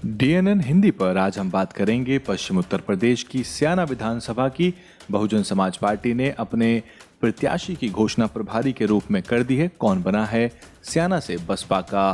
DNN Hindi पर आज हम बात करेंगे पश्चिम उत्तर प्रदेश की स्याना विधानसभा की। बहुजन समाज पार्टी ने अपने प्रत्याशी की घोषणा प्रभारी के रूप में कर दी है। कौन बना है स्याना से बसपा का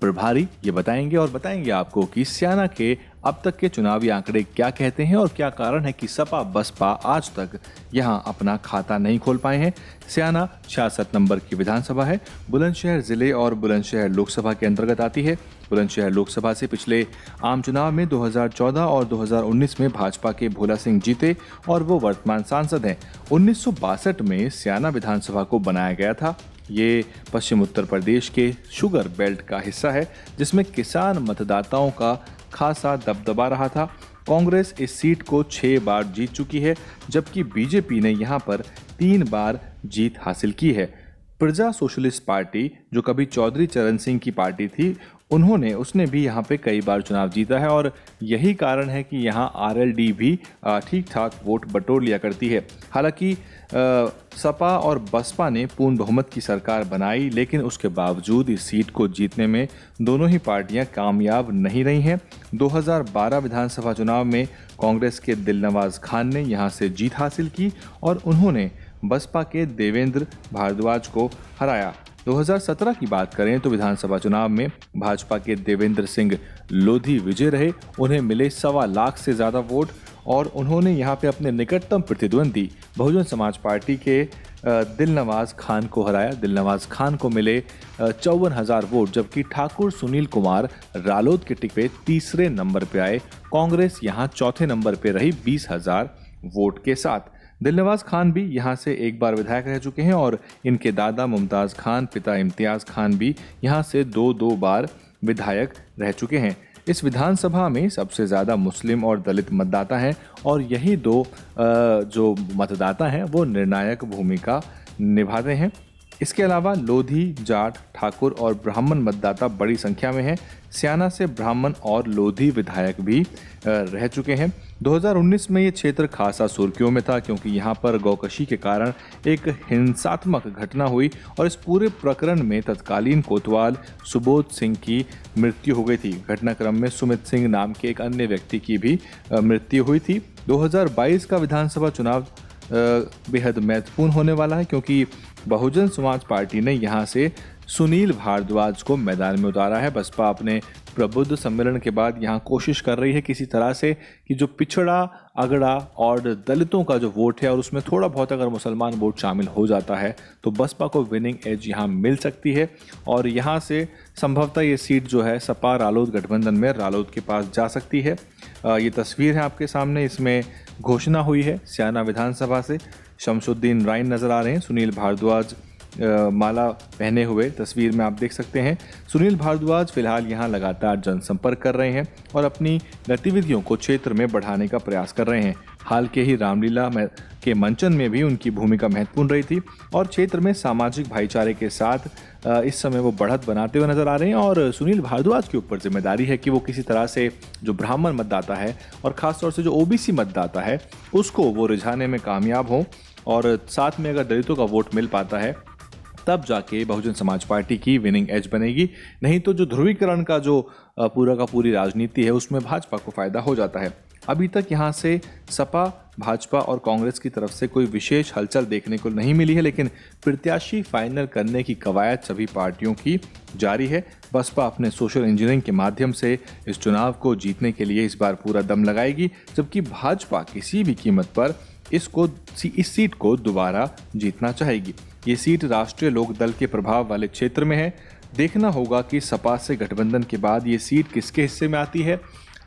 प्रभारी, ये बताएंगे और बताएंगे आपको कि स्याना के अब तक के चुनावी आंकड़े क्या कहते हैं और क्या कारण है कि सपा बसपा आज तक यहां अपना खाता नहीं खोल पाए हैं। स्याना 66 नंबर की विधानसभा है, बुलंदशहर जिले और बुलंदशहर लोकसभा के अंतर्गत आती है। बुलंदशहर लोकसभा से पिछले आम चुनाव में 2014 और 2019 में भाजपा के भोला सिंह जीते और वो वर्तमान सांसद हैं। 1962 में स्याना विधानसभा को बनाया गया था। ये पश्चिम उत्तर प्रदेश के शुगर बेल्ट का हिस्सा है जिसमें किसान मतदाताओं का खासा दबदबा रहा था। कांग्रेस इस सीट को 6 बार जीत चुकी है जबकि बीजेपी ने यहाँ पर 3 बार जीत हासिल की है। प्रजा सोशलिस्ट पार्टी जो कभी चौधरी चरण सिंह की पार्टी थी, उसने भी यहाँ पे कई बार चुनाव जीता है और यही कारण है कि यहाँ आरएलडी भी ठीक ठाक वोट बटोर लिया करती है। हालांकि सपा और बसपा ने पूर्ण बहुमत की सरकार बनाई, लेकिन उसके बावजूद इस सीट को जीतने में दोनों ही पार्टियां कामयाब नहीं रही हैं। 2012 विधानसभा चुनाव में कांग्रेस के दिलनवाज खान ने यहां से जीत हासिल की और उन्होंने बसपा के देवेंद्र भारद्वाज को हराया। 2017 की बात करें तो विधानसभा चुनाव में भाजपा के देवेंद्र सिंह लोधी विजय रहे। उन्हें मिले 1.25 लाख से ज़्यादा वोट और उन्होंने यहाँ पे अपने निकटतम प्रतिद्वंदी बहुजन समाज पार्टी के दिलनवाज खान को हराया। दिलनवाज खान को मिले 54,000 वोट, जबकि ठाकुर सुनील कुमार रालोद के टिकट पे तीसरे नंबर पे आए। कांग्रेस यहाँ चौथे नंबर पे रही 20,000 वोट के साथ। दिलनवाज खान भी यहाँ से एक बार विधायक रह चुके हैं और इनके दादा मुमताज़ खान, पिता इम्तियाज़ खान भी यहाँ से 2 बार विधायक रह चुके हैं। इस विधानसभा में सबसे ज़्यादा मुस्लिम और दलित मतदाता हैं और यही दो जो मतदाता हैं वो निर्णायक भूमिका निभाते हैं। इसके अलावा लोधी, जाट, ठाकुर और ब्राह्मण मतदाता बड़ी संख्या में हैं। स्याना से ब्राह्मण और लोधी विधायक भी रह चुके हैं। 2019 में ये क्षेत्र खासा सुर्खियों में था क्योंकि यहाँ पर गौकशी के कारण एक हिंसात्मक घटना हुई और इस पूरे प्रकरण में तत्कालीन कोतवाल सुबोध सिंह की मृत्यु हो गई थी। घटनाक्रम में सुमित सिंह नाम के एक अन्य व्यक्ति की भी मृत्यु हुई थी। 2022 का विधानसभा चुनाव बेहद महत्वपूर्ण होने वाला है क्योंकि बहुजन समाज पार्टी ने यहाँ से सुनील भारद्वाज को मैदान में उतारा है। बसपा अपने प्रबुद्ध सम्मेलन के बाद यहाँ कोशिश कर रही है किसी तरह से कि जो पिछड़ा, अगड़ा और दलितों का जो वोट है और उसमें थोड़ा बहुत अगर मुसलमान वोट शामिल हो जाता है तो बसपा को विनिंग एज यहाँ मिल सकती है और यहाँ से संभवतः ये सीट जो है सपा रालोद गठबंधन में रालोद के पास जा सकती है। ये तस्वीर है आपके सामने, इसमें घोषणा हुई है स्याना विधानसभा से। शमसुद्दीन राइन नजर आ रहे हैं, सुनील भारद्वाज माला पहने हुए तस्वीर में आप देख सकते हैं। सुनील भारद्वाज फिलहाल यहाँ लगातार जनसंपर्क कर रहे हैं और अपनी गतिविधियों को क्षेत्र में बढ़ाने का प्रयास कर रहे हैं। हाल के ही रामलीला के मंचन में भी उनकी भूमिका महत्वपूर्ण रही थी और क्षेत्र में सामाजिक भाईचारे के साथ इस समय वो बढ़त बनाते हुए नजर आ रहे हैं और सुनील भारद्वाज के ऊपर जिम्मेदारी है कि वो किसी तरह से जो ब्राह्मण मतदाता है और ख़ासतौर से जो ओबीसी मतदाता है उसको वो रिझाने में कामयाब हों और साथ में अगर दलितों का वोट मिल पाता है तब जाके बहुजन समाज पार्टी की विनिंग एज बनेगी। नहीं तो जो ध्रुवीकरण का जो पूरा का पूरी राजनीति है उसमें भाजपा को फायदा हो जाता है। अभी तक यहाँ से सपा, भाजपा और कांग्रेस की तरफ से कोई विशेष हलचल देखने को नहीं मिली है, लेकिन प्रत्याशी फाइनल करने की कवायद सभी पार्टियों की जारी है। बसपा अपने सोशल इंजीनियरिंग के माध्यम से इस चुनाव को जीतने के लिए इस बार पूरा दम लगाएगी, जबकि भाजपा किसी भी कीमत पर इस सीट को दोबारा जीतना चाहेगी। ये सीट राष्ट्रीय लोकदल के प्रभाव वाले क्षेत्र में है। देखना होगा कि सपा से गठबंधन के बाद ये सीट किसके हिस्से में आती है,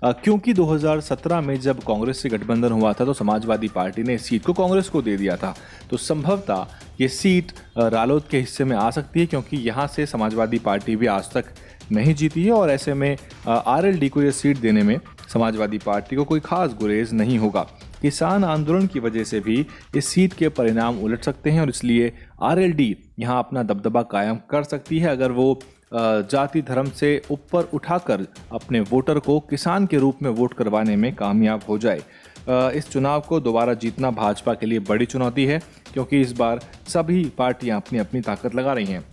क्योंकि 2017 में जब कांग्रेस से गठबंधन हुआ था तो समाजवादी पार्टी ने इस सीट को कांग्रेस को दे दिया था। तो संभवतः ये सीट रालोद के हिस्से में आ सकती है क्योंकि यहाँ से समाजवादी पार्टी भी आज तक नहीं जीती है और ऐसे में आरएलडी को ये सीट देने में समाजवादी पार्टी को कोई खास गुरेज नहीं होगा। किसान आंदोलन की वजह से भी इस सीट के परिणाम उलट सकते हैं और इसलिए आरएलडी यहाँ अपना दबदबा कायम कर सकती है अगर वो जाति धर्म से ऊपर उठाकर अपने वोटर को किसान के रूप में वोट करवाने में कामयाब हो जाए। इस चुनाव को दोबारा जीतना भाजपा के लिए बड़ी चुनौती है क्योंकि इस बार सभी पार्टियां अपनी अपनी ताकत लगा रही हैं।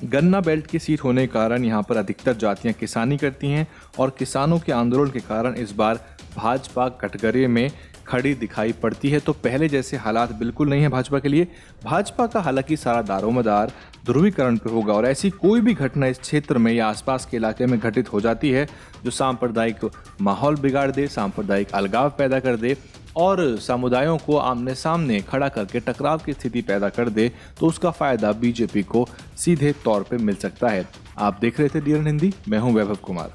गन्ना बेल्ट की सीट होने के कारण यहाँ पर अधिकतर जातियाँ किसानी करती हैं और किसानों के आंदोलन के कारण इस बार भाजपा कटघरे में खड़ी दिखाई पड़ती है। तो पहले जैसे हालात बिल्कुल नहीं है भाजपा के लिए। भाजपा का हालांकि सारा दारोमदार ध्रुवीकरण पर होगा और ऐसी कोई भी घटना इस क्षेत्र में या आसपास के इलाके में घटित हो जाती है जो सांप्रदायिक माहौल बिगाड़ दे, सांप्रदायिक अलगाव पैदा कर दे और समुदायों को आमने सामने खड़ा करके टकराव की स्थिति पैदा कर दे, तो उसका फायदा बीजेपी को सीधे तौर पे मिल सकता है। आप देख रहे थे डीएन हिंदी, मैं हूं वैभव कुमार।